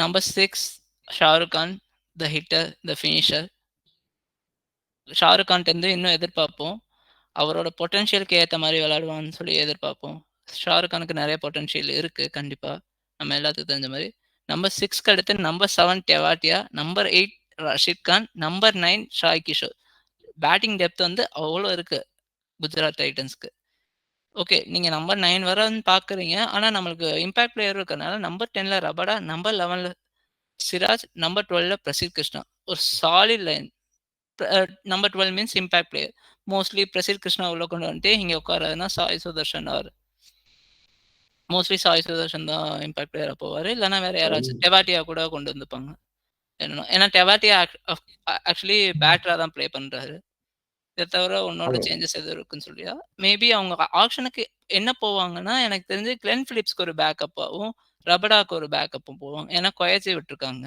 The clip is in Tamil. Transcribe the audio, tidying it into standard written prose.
நம்பர் 6 ஷாருக் கான், த ஹிட்டர், த ஃபினிஷர். ஷாருக் கான்ட்டேருந்து இன்னும் எதிர்பார்ப்போம். அவரோட பொட்டன்ஷியலுக்கு ஏத்த மாரி விளையாடுவான்னு சொல்லி எதிர்பார்ப்போம். ஷாருக் கானுக்கு நெறைய பொட்டன்ஷியல் இருக்கு கண்டிப்பா. நம்ம எல்லாத்துக்கும் தெரிஞ்ச மாரி. நம்பர் 6க்கு அடுத்து number 7 Tewatia, number 8 Rashid Khan, number 9 Sai Kishore. Batting depth வந்து அவ்ளோ இருக்கு குஜராத் டைட்டன்ஸ்க்கு. ஓகே. நீங்க நம்பர் 9 வரன்னு பார்க்குறீங்க. ஆனா நம்மளுக்கு இம்பாக்ட் பிளேயர் இருக்கறனால நம்பர் 10ல ரபாடா, நம்பர் 11ல சிராஜ், நம்பர் 12ல பிரசித் கிருஷ்ணா. ஒரு solid line. Number 12 means impact player. Mostly Prasidh Krishna உள்ள கொண்டு வந்துட்டு இங்க உட்காராதுன்னா சாய் சுதர்ஷன் மோஸ்ட்லி சாய் சுதர்ஷன் தான் இம்பாக்ட் பிளேயரா போவாரு. இல்லன்னா வேற யாராச்சும் டெவாட்டியா கூட கொண்டு வந்துப்பாங்க. ஏன்னா டெவாட்டியா ஆக்சுவலி பேட்டரா தான் ப்ளே பண்றாரு. இத தவிர உன்னோட ஆமா. சேஞ்சஸ் எதுவும் இருக்குன்னு சொல்லியா? மேபி அவங்க ஆக்ஷனுக்கு என்ன போவாங்கன்னா, எனக்கு தெரிஞ்சு கிளென் பிலிப்ஸ்க்கு ஒரு பேக்கப்பாவும், ரபடாக்கு ஒரு பேக்கப்பும் போவாங்க. ஏன்னா கொயர்ச்சி விட்டுருக்காங்க.